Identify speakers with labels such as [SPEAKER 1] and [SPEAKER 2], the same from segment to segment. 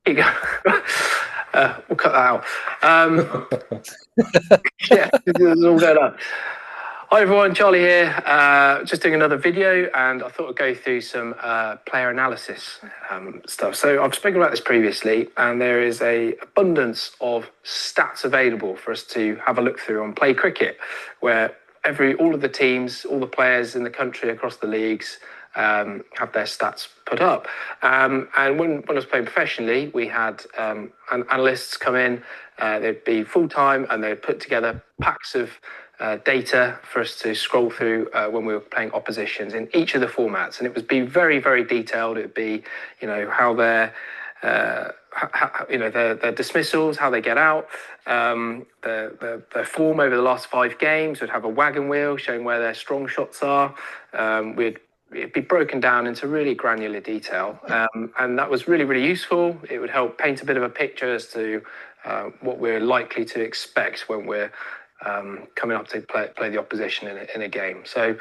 [SPEAKER 1] Here you go. We'll cut that out. Yeah, this is all going up. Hi everyone, Charlie here. Just doing another video, and I thought I'd go through some player analysis stuff. So I've spoken about this previously, and there is a abundance of stats available for us to have a look through on Play Cricket, where all of the teams, all the players in the country across the leagues have their stats put up. And when I was playing professionally, we had analysts come in. They'd be full time, and they'd put together packs of data for us to scroll through when we were playing oppositions in each of the formats, and it would be very, very detailed. It would be, how their their dismissals, how they get out, their form over the last 5 games. We'd have a wagon wheel showing where their strong shots are. It'd be broken down into really granular detail, and that was really, really useful. It would help paint a bit of a picture as to what we're likely to expect when we're coming up to play the opposition in a game. So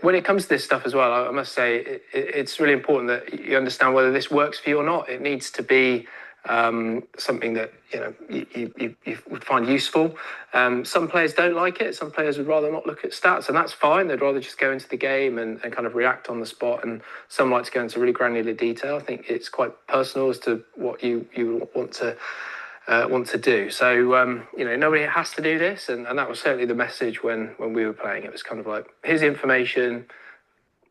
[SPEAKER 1] when it comes to this stuff as well, I must say it's really important that you understand whether this works for you or not. It needs to be something that you would find useful. Some players don't like it. Some players would rather not look at stats, and that's fine. They'd rather just go into the game and kind of react on the spot. And some like to go into really granular detail. I think it's quite personal as to what you want to do. So nobody has to do this, and that was certainly the message when we were playing. It was kind of like, here's the information.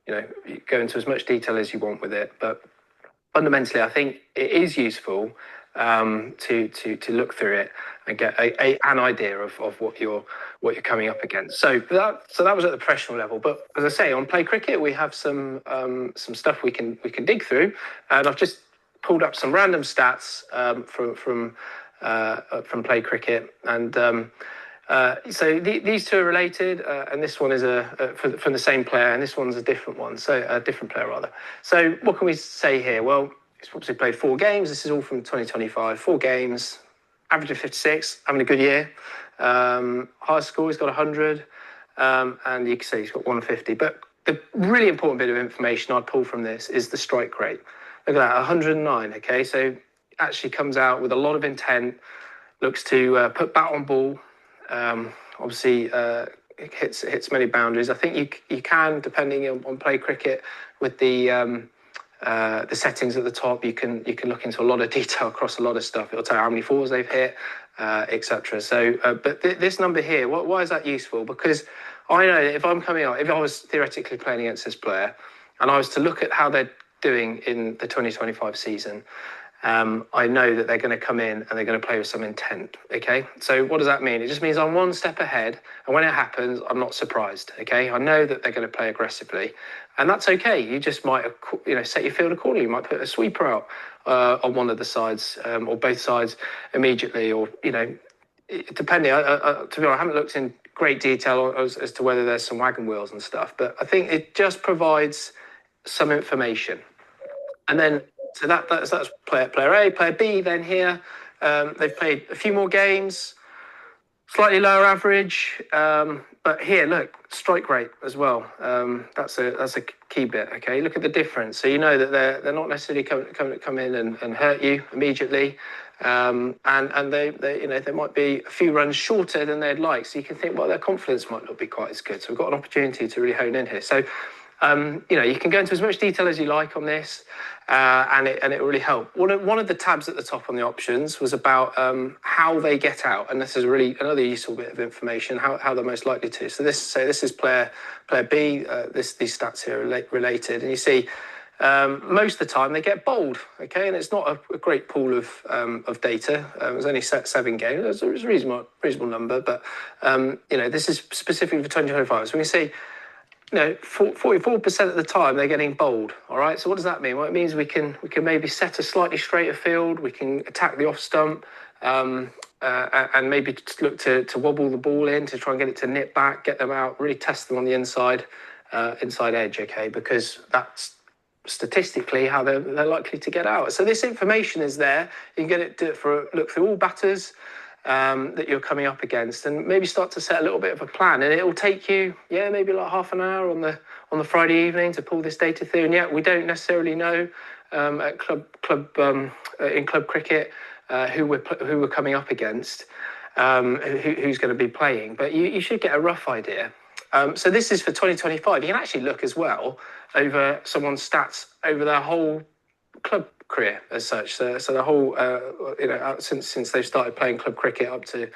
[SPEAKER 1] You go into as much detail as you want with it, but fundamentally, I think it is useful to look through it and get an idea of what you're coming up against. So that was at the professional level. But as I say, on Play Cricket, we have some stuff we can dig through, and I've just pulled up some random stats from Play Cricket, and so these two are related, and this one is from the same player, and this one's a different one, so a different player rather. So what can we say here? Well, he's obviously played 4 games. This is all from 2025. 4 games, average of 56, having a good year. Highest score, he's got 100, and you can see he's got 150. But the really important bit of information I'd pull from this is the strike rate. Look at that, 109. Okay, so actually comes out with a lot of intent, looks to put bat on ball. Obviously, it hits many boundaries. I think you can, depending on Play Cricket, with the settings at the top, you can look into a lot of detail across a lot of stuff. It'll tell you how many 4s they've hit, etc. So, but this number here, why is that useful? Because I know that if I was theoretically playing against this player, and I was to look at how they're doing in the 2025 season, I know that they're going to come in and they're going to play with some intent. Okay, so what does that mean? It just means I'm one step ahead, and when it happens, I'm not surprised. Okay, I know that they're going to play aggressively, and that's okay. You just might set your field accordingly. You might put a sweeper out on one of the sides or both sides immediately, or depending. To be honest, I haven't looked in great detail as to whether there's some wagon wheels and stuff, but I think it just provides some information. And then, so that's player A. Player B then here, they've played a few more games, slightly lower average, but here, look, strike rate as well. That's a key bit. Okay, look at the difference. So you know that they're not necessarily come in and hurt you immediately, and they might be a few runs shorter than they'd like. So you can think, well, their confidence might not be quite as good. So we've got an opportunity to really hone in here. So you can go into as much detail as you like on this, and it will really help. One of the tabs at the top on the options was about how they get out, and this is really another useful bit of information, how they're most likely to. So this is player B. These stats here are related, and you see most of the time they get bowled. Okay, and it's not a great pool of data. It was only 7 games. It was a reasonable number, but this is specifically for 2025. So we see. 44% of the time they're getting bowled. All right. So what does that mean? Well, it means we can maybe set a slightly straighter field. We can attack the off stump, and maybe just look to wobble the ball in to try and get it to nip back, get them out, really test them on the inside edge. Okay, because that's statistically how they're likely to get out. So this information is there. You can get it look through all batters that you're coming up against, and maybe start to set a little bit of a plan. And it will take you, maybe like half an hour on the Friday evening to pull this data through. And we don't necessarily know at in club cricket, who we're coming up against, who's going to be playing. But you should get a rough idea. So this is for 2025. You can actually look as well over someone's stats over their whole club career as such. So the whole, since they've started playing club cricket up to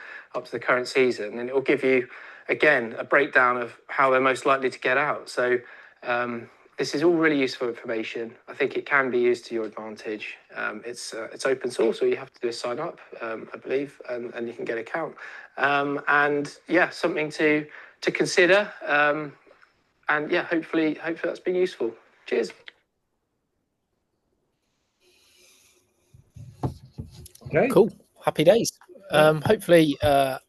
[SPEAKER 1] the current season, and it will give you again a breakdown of how they're most likely to get out. So this is all really useful information. I think it can be used to your advantage. It's open source. All you have to do is sign up, I believe, and you can get an account. And yeah, something to consider. And yeah, hopefully that's been useful. Cheers.
[SPEAKER 2] Okay.
[SPEAKER 3] Cool. Happy days. Hopefully that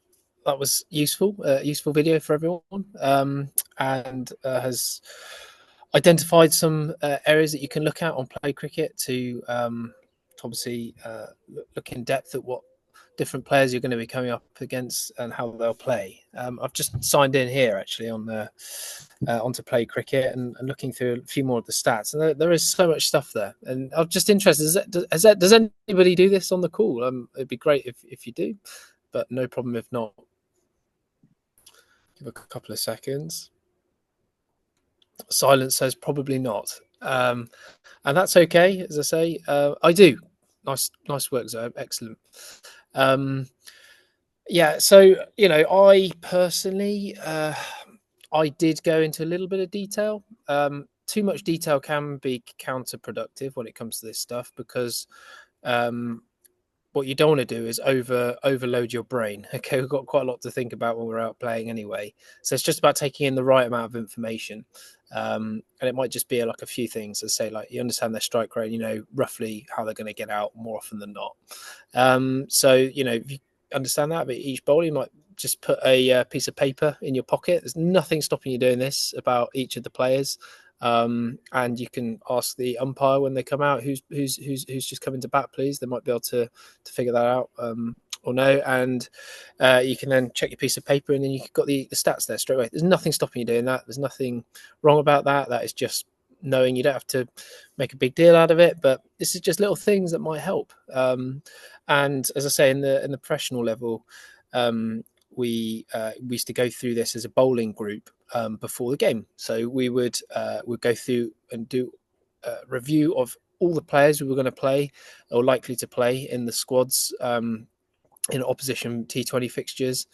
[SPEAKER 3] was useful. Useful video for everyone, and has identified some areas that you can look at on Play Cricket to obviously look in depth at what different players you're going to be coming up against and how they'll play. I've just signed in here actually on the onto Play Cricket and looking through a few more of the stats, and there is so much stuff there. And I'm just interested. Does anybody do this on the call? It'd be great if you do, but no problem if not. Give a couple of seconds. Silence says probably not, and that's okay. As I say, I do. Nice work, Zoe. Excellent. Yeah, so I personally, I did go into a little bit of detail. Too much detail can be counterproductive when it comes to this stuff, because what you don't want to do is overload your brain. Okay, we've got quite a lot to think about when we're out playing anyway. So it's just about taking in the right amount of information. And it might just be like a few things to say, like you understand their strike rate, you know roughly how they're going to get out more often than not. So if you understand that, but each bowler, you might just put a piece of paper in your pocket. There's nothing stopping you doing this about each of the players. And you can ask the umpire when they come out who's just coming to bat, please. They might be able to figure that out or no. And you can then check your piece of paper, and then you've got the stats there straight away. There's nothing stopping you doing that. There's nothing wrong about that. That is just knowing. You don't have to make a big deal out of it, but this is just little things that might help. And as I say, in the professional level, we used to go through this as a bowling group before the game. So we'd go through and do a review of all the players we were going to play or likely to play in the squads in opposition T20 fixtures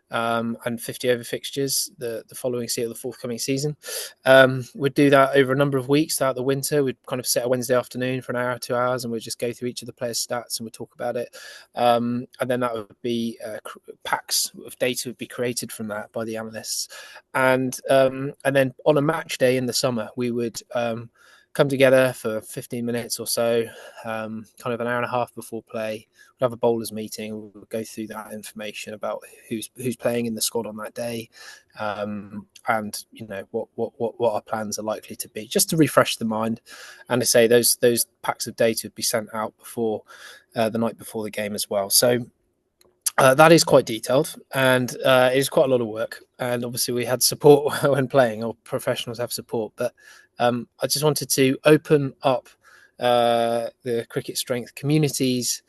[SPEAKER 3] and 50 over fixtures the following the forthcoming season. We'd do that over a number of weeks throughout the winter. We'd kind of set a Wednesday afternoon for an hour, 2 hours, and we'd just go through each of the players' stats and we'd talk about it. And then that would be packs of data would be created from that by the analysts. And then on a match day in the summer, we would come together for 15 minutes or so, kind of an hour and a half before play. We'd have a bowlers meeting. We'll go through that information about who's playing in the squad on that day, and what our plans are likely to be, just to refresh the mind. And to say those packs of data would be sent out before the night before the game as well. So that is quite detailed, and it is quite a lot of work. And obviously we had support when playing, or professionals have support. But I just wanted to open up the Cricket Strength community's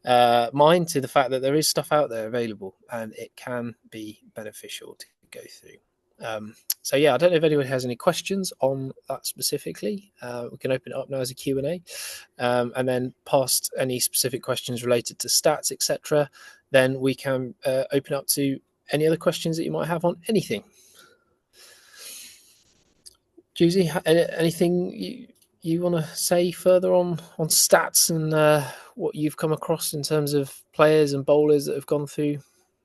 [SPEAKER 3] mind to the fact that there is stuff out there available, and it can be beneficial to go through. So yeah, I don't know if anyone has any questions on that specifically. We can open it up now as a Q&A, and then past any specific questions related to stats, etc. Then we can open up to any other questions that you might have on anything. Juicy, anything you want to say further on stats and what you've come across in terms of players and bowlers that have gone through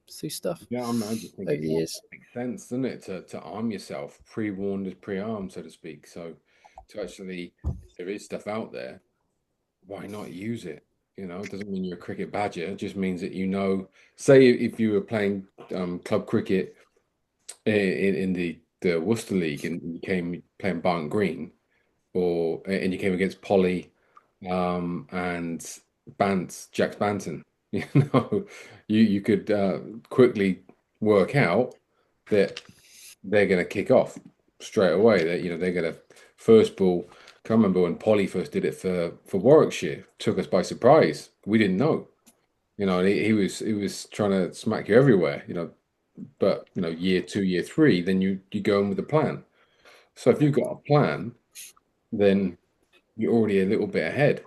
[SPEAKER 3] stuff?
[SPEAKER 2] Yeah, I just think it makes sense, doesn't it, to arm yourself, pre-warned is pre-armed, so to speak. So to actually, if there is stuff out there, why not use it? It doesn't mean you're a cricket badger. It just means that say if you were playing club cricket in the Worcester League and you came playing Barnt Green, and you came against Polly and Jack Banton, you could quickly work out that they're going to kick off straight away. That they're going to first ball I remember when Polly first did it for Warwickshire, took us by surprise. We didn't know, and he was trying to smack you everywhere, But year 2, year 3, then you go in with a plan. So if you've got a plan, then you're already a little bit ahead.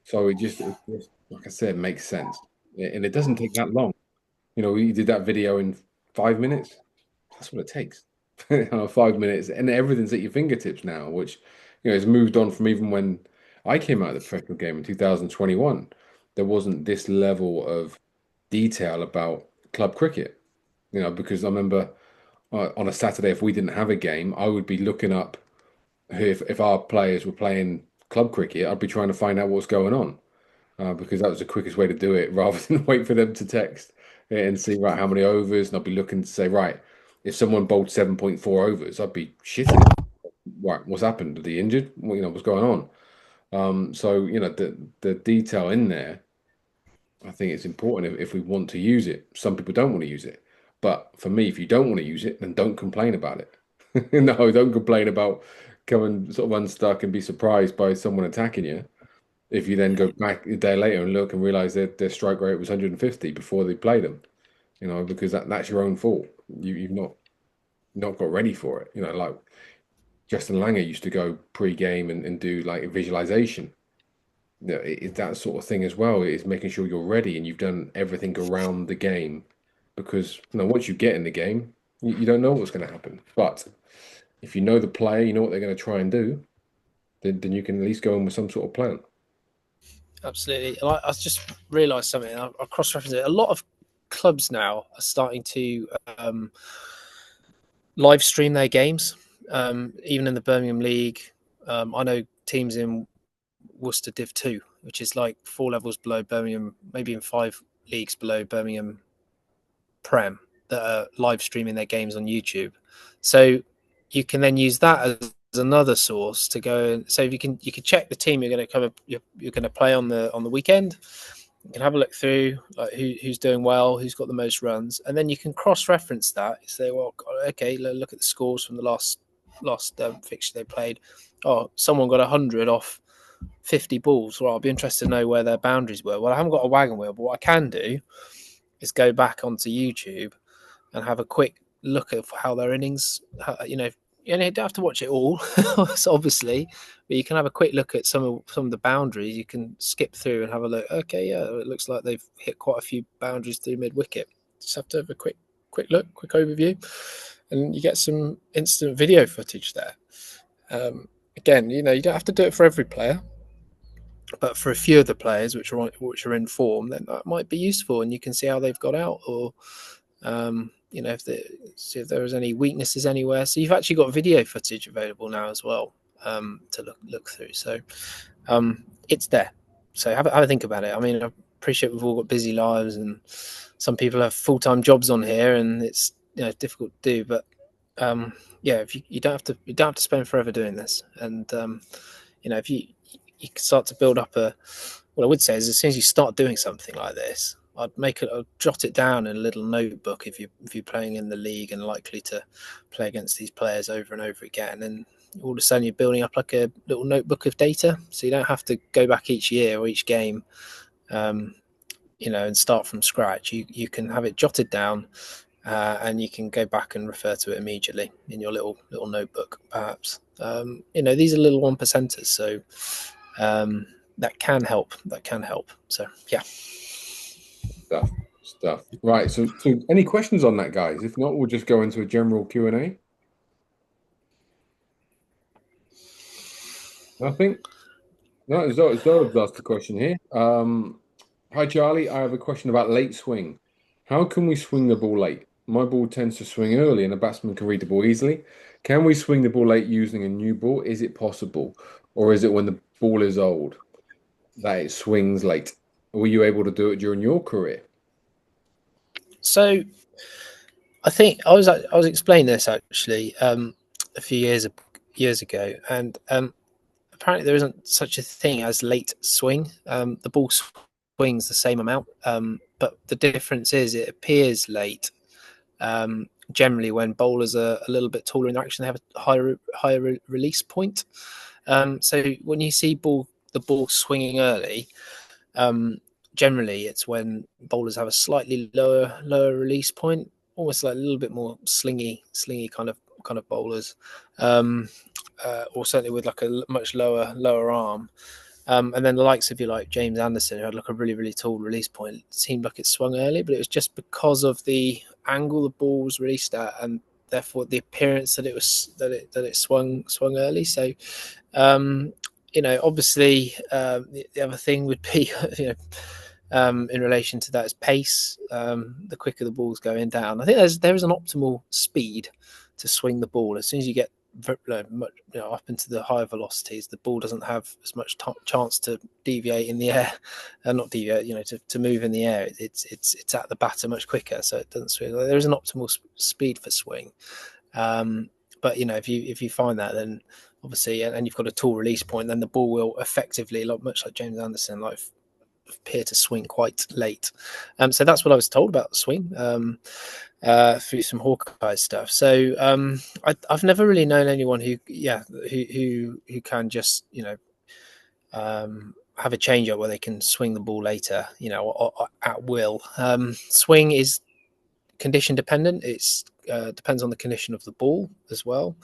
[SPEAKER 2] So it just like I said, makes sense, and it doesn't take that long. We did that video in 5 minutes. That's what it takes. 5 minutes, and everything's at your fingertips now, which has moved on from even when I came out of the professional game in 2021. There wasn't this level of detail about club cricket, because I remember on a Saturday, if we didn't have a game, I would be looking up if our players were playing club cricket. I'd be trying to find out what's going on, because that was the quickest way to do it, rather than wait for them to text and see right how many overs. And I'd be looking to say, right, if someone bowled 7.4 overs, I'd be shitting. Right, what's happened? Are they injured? What's going on? So the detail in there, I think it's important if we want to use it. Some people don't want to use it, but for me, if you don't want to use it, then don't complain about it. No, don't complain about coming sort of unstuck and be surprised by someone attacking you. If you then go back a day later and look and realize that their strike rate was 150 before they played them, because that's your own fault. You've not got ready for it. Like Justin Langer used to go pre-game and do like a visualization. It's that sort of thing as well. It's making sure you're ready and you've done everything around the game, because once you get in the game, you don't know what's going to happen. But if you know the player, you know what they're going to try and do, then you can at least go in with some sort of plan.
[SPEAKER 3] Absolutely. And I just realised something. I cross-referenced it. A lot of clubs now are starting to live stream their games, even in the Birmingham League. I know teams in Worcester Div 2, which is like 4 levels below Birmingham, maybe in 5 leagues below Birmingham Prem, that are live streaming their games on YouTube. So you can then use that as another source to go and so you can check the team you're going to you're going to play on the weekend. You can have a look through like who's doing well, who's got the most runs, and then you can cross-reference that. You say, well, okay, look at the scores from the last fixture they played. Oh, someone got 100 off 50 balls. Well, I'll be interested to know where their boundaries were. Well, I haven't got a wagon wheel, but what I can do is go back onto YouTube and have a quick look at how their innings, you don't have to watch it all, obviously, but you can have a quick look at some of the boundaries. You can skip through and have a look. Okay, yeah, it looks like they've hit quite a few boundaries through mid wicket. Just have to have a quick look, quick overview, and you get some instant video footage there. Again, you don't have to do it for every player, but for a few of the players which are in form, then that might be useful, and you can see how they've got out, or see if there was any weaknesses anywhere. So you've actually got video footage available now as well, to look through. So it's there. So have a think about it. I mean, I appreciate we've all got busy lives, and some people have full-time jobs on here, and it's difficult to do. But if you don't have to spend forever doing this, and if you can start to build up what I would say is, as soon as you start doing something like this, I'd jot it down in a little notebook if you're playing in the league and likely to play against these players over and over again. And all of a sudden you're building up like a little notebook of data, so you don't have to go back each year or each game, and start from scratch. You can have it jotted down, and you can go back and refer to it immediately in your little notebook, perhaps. These are little 1%ers, so that can help. So yeah.
[SPEAKER 2] Stuff. Right. So any questions on that, guys? If not, we'll just go into a general Q&A. Nothing? No, Zob's asked a question here. Hi, Charlie. I have a question about late swing. How can we swing the ball late? My ball tends to swing early and a batsman can read the ball easily. Can we swing the ball late using a new ball? Is it possible? Or is it when the ball is old that it swings late? Were you able to do it during your career?
[SPEAKER 3] So I think I was explaining this actually a few years ago, and apparently there isn't such a thing as late swing. The ball swings the same amount, but the difference is it appears late. Generally, when bowlers are a little bit taller in action, they have a higher release point. So when you see the ball swinging early, generally it's when bowlers have a slightly lower release point, almost like a little bit more slingy kind of bowlers, or certainly with like a much lower arm. And then the likes of you like James Anderson, who had like a really tall release point, it seemed like it swung early, but it was just because of the angle the ball was released at, and therefore the appearance that it swung early. So obviously, the other thing would be, in relation to that is pace. The quicker the ball's going down, I think there is an optimal speed to swing the ball. As soon as you get up into the higher velocities, the ball doesn't have as much chance to deviate in the air, and not deviate, to move in the air. It's at the batter much quicker, so it doesn't swing. There is an optimal speed for swing. But if you find that, then obviously, and you've got a tall release point, then the ball will effectively, much like James Anderson, appear to swing quite late. So that's what I was told about the swing through some Hawkeye stuff. So I've never really known anyone who can just have a change up where they can swing the ball later, or at will. Swing is condition dependent. It's depends on the condition of the ball as well.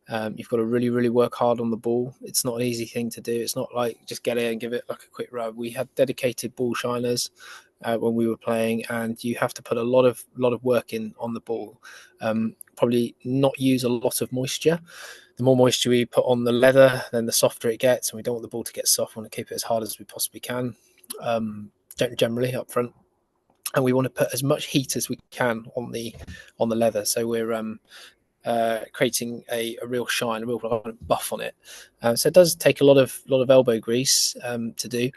[SPEAKER 3] You've got to really work hard on the ball. It's not an easy thing to do. It's not like just get it and give it like a quick rub. We had dedicated ball shiners when we were playing, and you have to put a lot of work in on the ball. Probably not use a lot of moisture. The more moisture we put on the leather, then the softer it gets, and we don't want the ball to get soft. We want to keep it as hard as we possibly can, generally up front. And we want to put as much heat as we can on the leather, so we're creating a real shine, a real buff on it. So it does take a lot of elbow grease to do.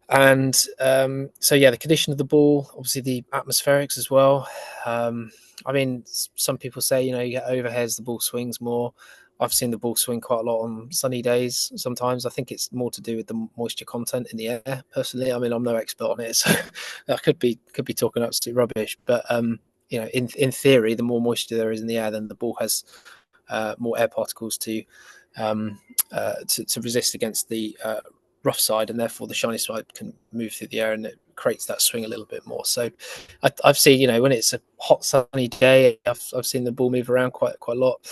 [SPEAKER 3] And the condition of the ball, obviously the atmospherics as well. I mean, some people say you get overheads, the ball swings more. I've seen the ball swing quite a lot on sunny days sometimes. I think it's more to do with the moisture content in the air, personally. I mean, I'm no expert on it, so I could be talking absolute rubbish. But in theory, the more moisture there is in the air, then the ball has more air particles to resist against the rough side, and therefore the shiny side can move through the air, and it creates that swing a little bit more. So I've seen, when it's a hot sunny day, I've seen the ball move around quite a lot.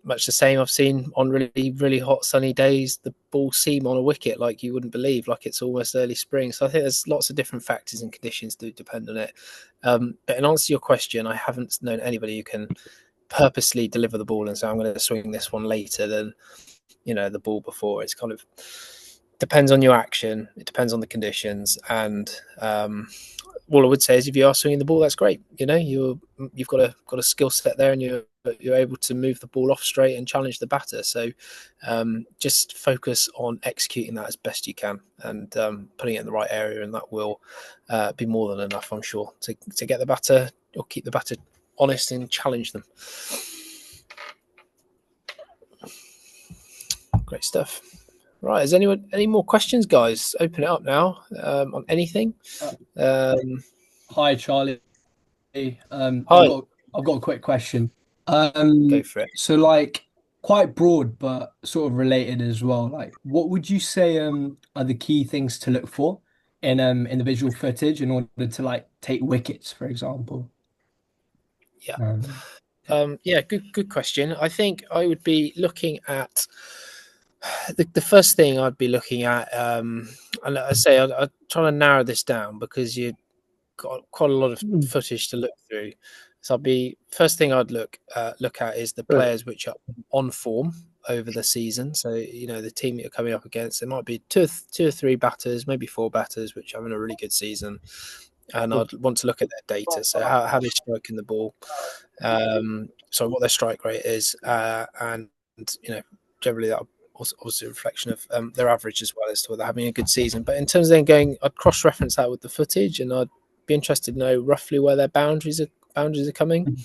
[SPEAKER 3] Much the same I've seen on really hot sunny days, the ball seam on a wicket like you wouldn't believe, like it's almost early spring. So I think there's lots of different factors and conditions that depend on it. But in answer to your question, I haven't known anybody who can purposely deliver the ball and say, I'm going to swing this one later than the ball before. It's kind of depends on your action, it depends on the conditions, and all I would say is if you are swinging the ball, that's great. You've got a skill set there, and you're able to move the ball off straight and challenge the batter. So just focus on executing that as best you can, and putting it in the right area, and that will be more than enough, I'm sure, to get the batter or keep the batter honest and challenge them. Great stuff. Right, is anyone any more questions, guys? Open it up now on anything.
[SPEAKER 4] Hi, Charlie.
[SPEAKER 3] Hi.
[SPEAKER 4] I've got a quick question.
[SPEAKER 3] Go for it.
[SPEAKER 4] So, quite broad, but sort of related as well. What would you say are the key things to look for in the visual footage in order to take wickets, for example?
[SPEAKER 3] Yeah. Good question. I think I would be looking at the first thing I'd be looking at, and I say I'd try to narrow this down because you've got quite a lot of footage to look through. So first thing I'd look at is the players which are on form over the season. So the team that you're coming up against, there might be two or three batters, maybe four batters which are having a really good season, and I'd want to look at their data. So how they're striking the ball, so what their strike rate is, and generally that also a reflection of their average as well as to whether they're having a good season. But in terms of then I'd cross-reference that with the footage, and I'd be interested to know roughly where their boundaries are coming.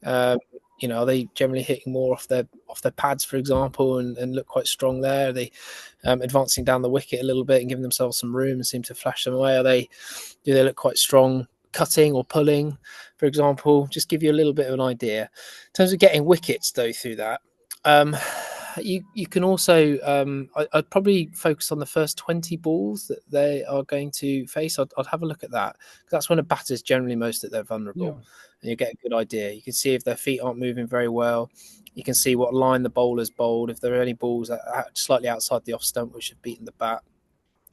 [SPEAKER 3] Are they generally hitting more off their pads, for example, and look quite strong there? Are they advancing down the wicket a little bit and giving themselves some room and seem to flash them away? Do they look quite strong cutting or pulling, for example? Just give you a little bit of an idea. In terms of getting wickets, though, through that, you can also I'd probably focus on the first 20 balls that they are going to face. I'd have a look at that, because that's when a batter's generally most at their vulnerable, and you get a good idea. You can see if their feet aren't moving very well. You can see what line the bowler's bowled, if there are any balls slightly outside the off stump which have beaten the bat,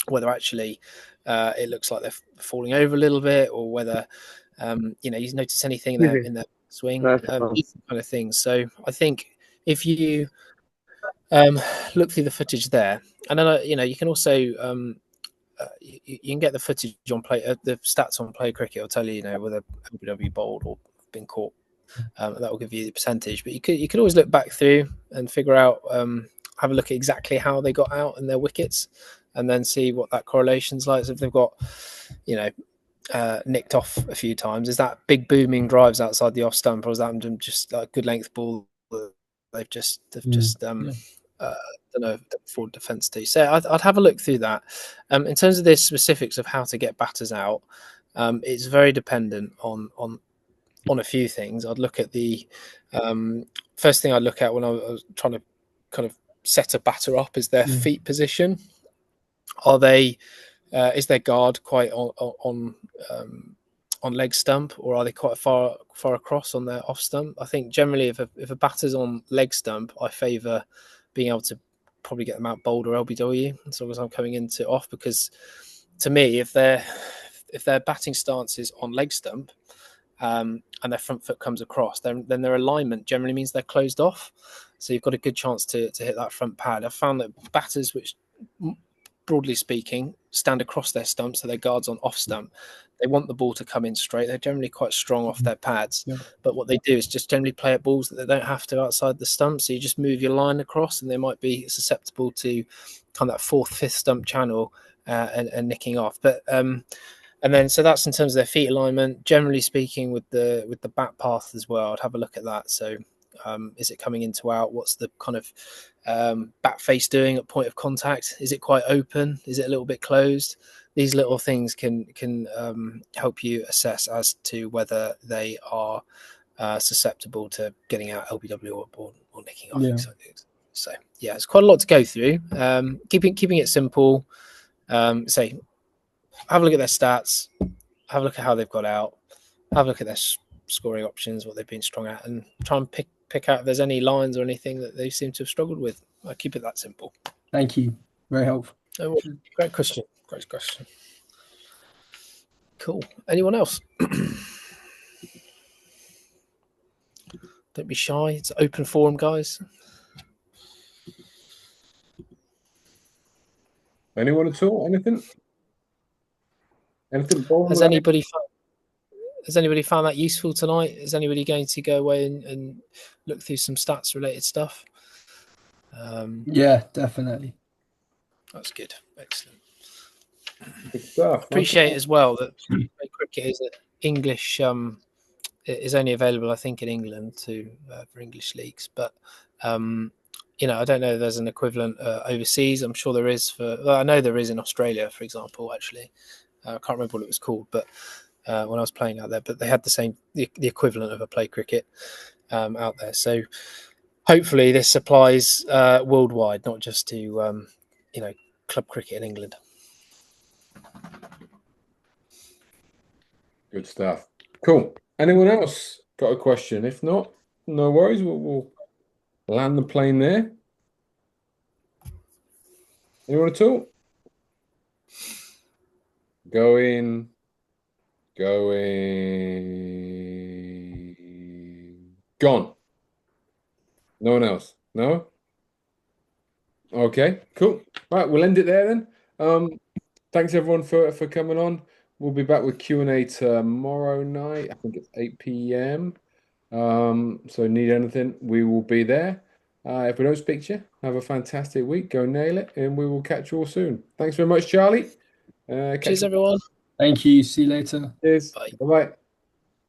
[SPEAKER 3] whether actually it looks like they're falling over a little bit, or whether you notice anything in their swing, these kind of things. So I think if you look through the footage there, and then you can also you can get the footage on the stats on Play Cricket will tell you, whether LBW bowled or been caught. That will give you the percentage, but you could always look back through and figure out, have a look at exactly how they got out and their wickets, and then see what that correlation's like. So if they've got, nicked off a few times, is that big booming drives outside the off stump, or is that just like good length ball that they've just don't know, forward defence to? So I'd have a look through that. In terms of the specifics of how to get batters out, it's very dependent on a few things. I'd look at the first thing I'd look at when I was trying to kind of set a batter up is their feet position. Are they is their guard quite on leg stump, or are they quite far across on their off stump? I think generally if a batter's on leg stump, I favour being able to probably get them out bowled or LBW as long as I'm coming into off, because to me, if their batting stance is on leg stump, and their front foot comes across, then their alignment generally means they're closed off. So you've got a good chance to hit that front pad. I've found that batters which, broadly speaking, stand across their stump, so their guard's on off stump, they want the ball to come in straight. They're generally quite strong off their pads. But what they do is just generally play at balls that they don't have to outside the stump. So you just move your line across, and they might be susceptible to kind of that fourth, fifth stump channel and nicking off. But and then, so that's in terms of their feet alignment. Generally speaking, with the bat path as well, I'd have a look at that. So, is it coming in to out? What's the kind of bat face doing at point of contact? Is it quite open? Is it a little bit closed? These little things can help you assess as to whether they are susceptible to getting out LBW or nicking off. So yeah, it's quite a lot to go through. Keeping it simple. Say, have a look at their stats, have a look at how they've got out, have a look at their scoring options, what they've been strong at, and try and pick out if there's any lines or anything that they seem to have struggled with. I keep it that simple.
[SPEAKER 4] Thank you. Very helpful.
[SPEAKER 3] Oh, great question. Great question. Cool. Anyone else? Don't be shy. It's open forum, guys.
[SPEAKER 2] Anyone at all? Anything? Anything?
[SPEAKER 3] Has anybody found that useful tonight? Is anybody going to go away and look through some stats related stuff?
[SPEAKER 4] Yeah, definitely.
[SPEAKER 3] That's good. Excellent.
[SPEAKER 2] Good stuff.
[SPEAKER 3] Appreciate as well that cricket is English. Is only available, I think, in England for English leagues, but I don't know if there's an equivalent overseas. I'm sure there is I know there is in Australia, for example. Actually, I can't remember what it was called, but when I was playing out there, but they had the equivalent of a Play Cricket out there. So hopefully this applies worldwide, not just to club cricket in England.
[SPEAKER 2] Good stuff. Cool. Anyone else got a question? If not, no worries. We'll land the plane there. Anyone at all? Going. Gone. No one else? No? Okay, cool. Right, we'll end it there then. Thanks everyone for coming on. We'll be back with Q&A tomorrow night. I think it's 8 p.m. So need anything, we will be there. If we don't speak to you, have a fantastic week. Go nail it, and we will catch you all soon. Thanks very much, Charlie.
[SPEAKER 3] Cheers, everyone.
[SPEAKER 4] Thank you. See you later.
[SPEAKER 2] Cheers. Bye. Bye-bye.